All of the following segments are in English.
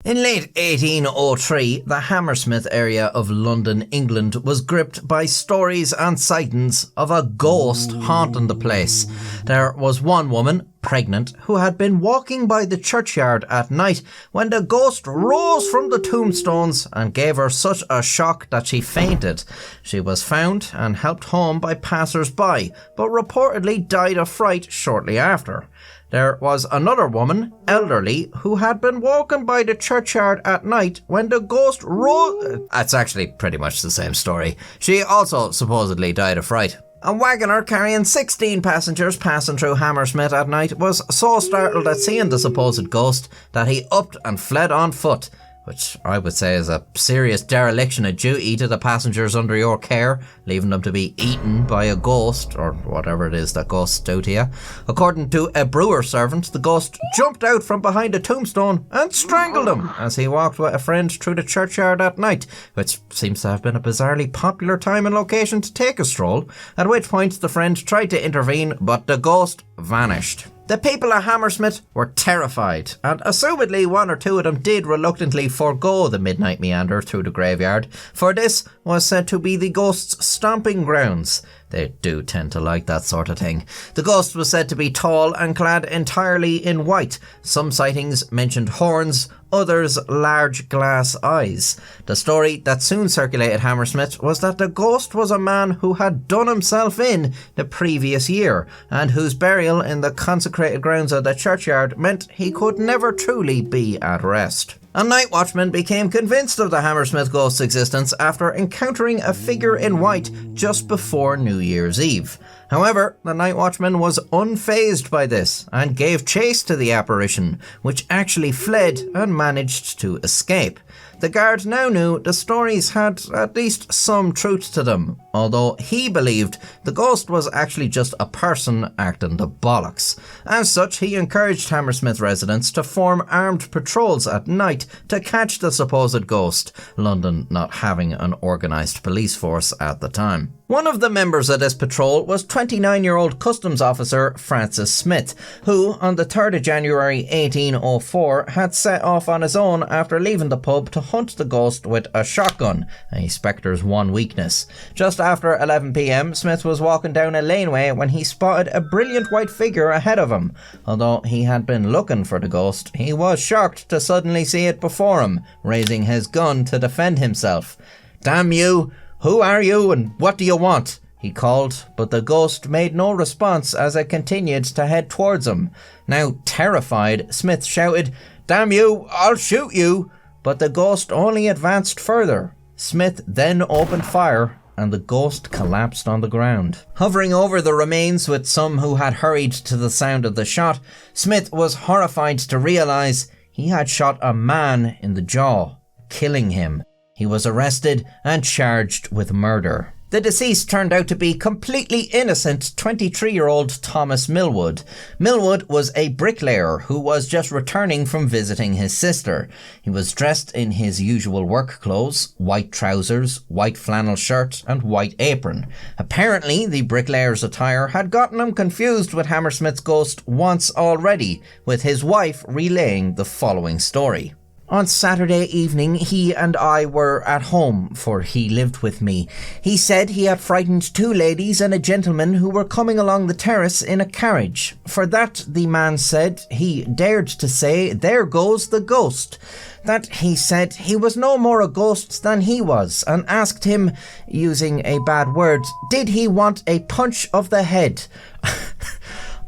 In late 1803, the Hammersmith area of London, England was gripped by stories and sightings of a ghost haunting the place. There was one woman, pregnant, who had been walking by the churchyard at night when the ghost rose from the tombstones and gave her such a shock that she fainted. She was found and helped home by passers-by, but reportedly died of fright shortly after. There was another woman, elderly, who had been walking by the churchyard at night when the ghost rose. That's actually pretty much the same story. She also supposedly died of fright. A wagoner carrying 16 passengers passing through Hammersmith at night was so startled at seeing the supposed ghost that he upped and fled on foot, which I would say is a serious dereliction of duty to the passengers under your care, leaving them to be eaten by a ghost, or whatever it is that ghosts do to you. According to a brewer servant, the ghost jumped out from behind a tombstone and strangled him as he walked with a friend through the churchyard at night, which seems to have been a bizarrely popular time and location to take a stroll, at which point the friend tried to intervene, but the ghost vanished. The people of Hammersmith were terrified, and assumedly one or two of them did reluctantly forego the midnight meander through the graveyard, for this was said to be the ghost's stomping grounds. They do tend to like that sort of thing. The ghost was said to be tall and clad entirely in white. Some sightings mentioned horns, others large glass eyes. The story that soon circulated Hammersmith was that the ghost was a man who had done himself in the previous year, and whose burial in the consecrated grounds of the churchyard meant he could never truly be at rest. A night watchman became convinced of the Hammersmith Ghost's existence after encountering a figure in white just before New Year's Eve. However, the night watchman was unfazed by this and gave chase to the apparition, which actually fled and managed to escape. The guard now knew the stories had at least some truth to them, although he believed the ghost was actually just a person acting the bollocks. As such, he encouraged Hammersmith residents to form armed patrols at night to catch the supposed ghost, London not having an organised police force at the time. One of the members of this patrol was 29-year-old customs officer Francis Smith, who, on the 3rd of January 1804, had set off on his own after leaving the pub to hunt the ghost with a shotgun, a spectre's one weakness. Just after 11 p.m, Smith was walking down a laneway when he spotted a brilliant white figure ahead of him. Although he had been looking for the ghost, he was shocked to suddenly see it before him, raising his gun to defend himself. "Damn you! Who are you and what do you want?" he called, but the ghost made no response as it continued to head towards him. Now terrified, Smith shouted, "Damn you, I'll shoot you!" But the ghost only advanced further. Smith then opened fire and the ghost collapsed on the ground. Hovering over the remains with some who had hurried to the sound of the shot, Smith was horrified to realise he had shot a man in the jaw, killing him. He was arrested and charged with murder. The deceased turned out to be completely innocent 23-year-old Thomas Millwood. Millwood was a bricklayer who was just returning from visiting his sister. He was dressed in his usual work clothes, white trousers, white flannel shirt and white apron. Apparently, the bricklayer's attire had gotten him confused with Hammersmith's ghost once already, with his wife relaying the following story. "On Saturday evening, he and I were at home, for he lived with me. He said he had frightened 2 ladies and a gentleman who were coming along the terrace in a carriage. For that, the man said, he dared to say, 'There goes the ghost.' That he said he was no more a ghost than he was, and asked him, using a bad word, did he want a punch of the head?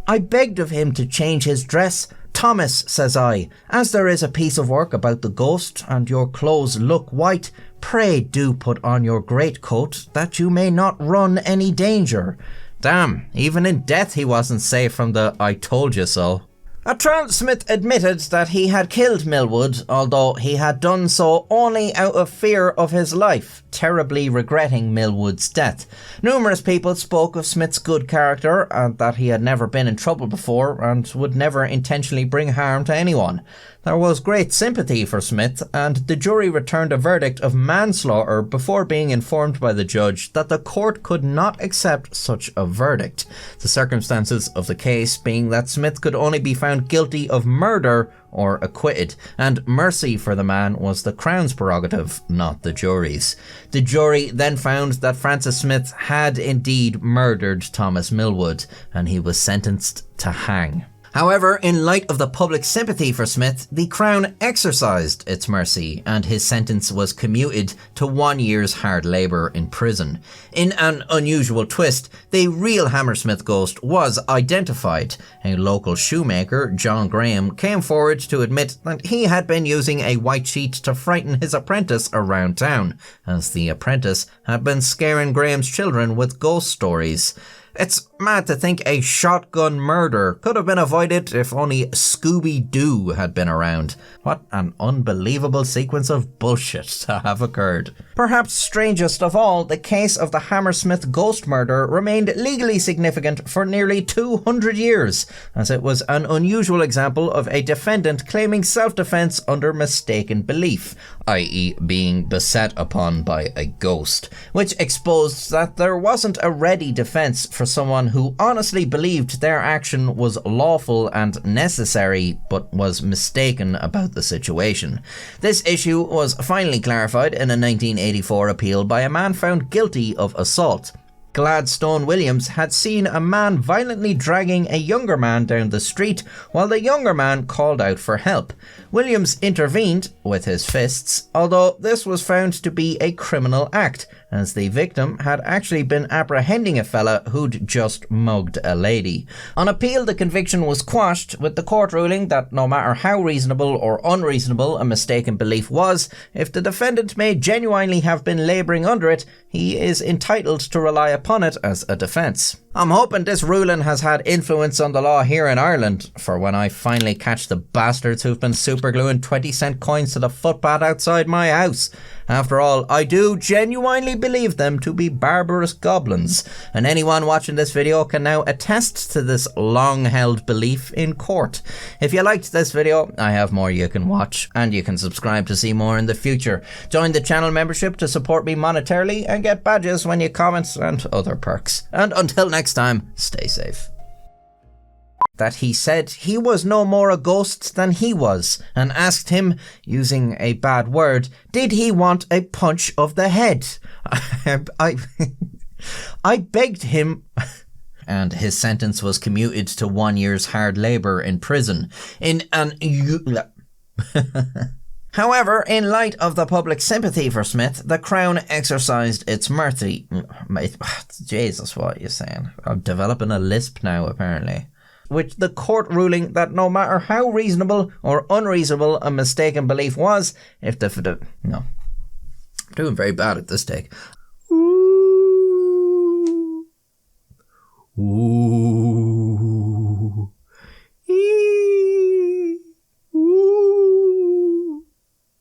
I begged of him to change his dress. 'Thomas,' says I, 'as there is a piece of work about the ghost, and your clothes look white, pray do put on your greatcoat, that you may not run any danger.' Damn, even in death he wasn't safe from the 'I told you so.' At trial, Smith admitted that he had killed Millwood, although he had done so only out of fear of his life, terribly regretting Millwood's death. Numerous people spoke of Smith's good character and that he had never been in trouble before and would never intentionally bring harm to anyone. There was great sympathy for Smith, and the jury returned a verdict of manslaughter before being informed by the judge that the court could not accept such a verdict. The circumstances of the case being that Smith could only be found found guilty of murder or acquitted, and mercy for the man was the Crown's prerogative, not the jury's. The jury then found that Francis Smith had indeed murdered Thomas Millwood, and he was sentenced to hang. However, in light of the public sympathy for Smith, the Crown exercised its mercy and his sentence was commuted to 1 year's hard labour in prison. In an unusual twist, the real Hammersmith Ghost was identified. A local shoemaker, John Graham, came forward to admit that he had been using a white sheet to frighten his apprentice around town, as the apprentice had been scaring Graham's children with ghost stories. It's mad to think a shotgun murder could have been avoided if only Scooby-Doo had been around. What an unbelievable sequence of bullshit to have occurred. Perhaps strangest of all, the case of the Hammersmith Ghost murder remained legally significant for nearly 200 years, as it was an unusual example of a defendant claiming self-defense under mistaken belief, i.e. being beset upon by a ghost, which exposed that there wasn't a ready defense for someone who honestly believed their action was lawful and necessary but was mistaken about the situation. This issue was finally clarified in a 1984 appeal by a man found guilty of assault. Gladstone Williams had seen a man violently dragging a younger man down the street while the younger man called out for help. Williams intervened with his fists, although this was found to be a criminal act, as the victim had actually been apprehending a fella who'd just mugged a lady. On appeal, the conviction was quashed, with the court ruling that no matter how reasonable or unreasonable a mistaken belief was, if the defendant may genuinely have been labouring under it, he is entitled to rely upon it as a defence. I'm hoping this ruling has had influence on the law here in Ireland, for when I finally catch the bastards who've been supergluing 20-cent coins to the footpath outside my house. After all, I do genuinely believe them to be barbarous goblins, and anyone watching this video can now attest to this long-held belief in court. If you liked this video, I have more you can watch, and you can subscribe to see more in the future. Join the channel membership to support me monetarily and get badges when you comment and other perks. And until next time, stay safe. That he said he was no more a ghost than he was, and asked him, using a bad word, did he want a punch of the head? I begged him, and his sentence was commuted to 1 year's hard labour in prison. However, in light of the public sympathy for Smith, the Crown exercised its mercy. Jesus, what are you saying? I'm developing a lisp now, apparently. With the court ruling that no matter how reasonable or unreasonable a mistaken belief was, if the no, I'm doing very bad at this take. Ooh.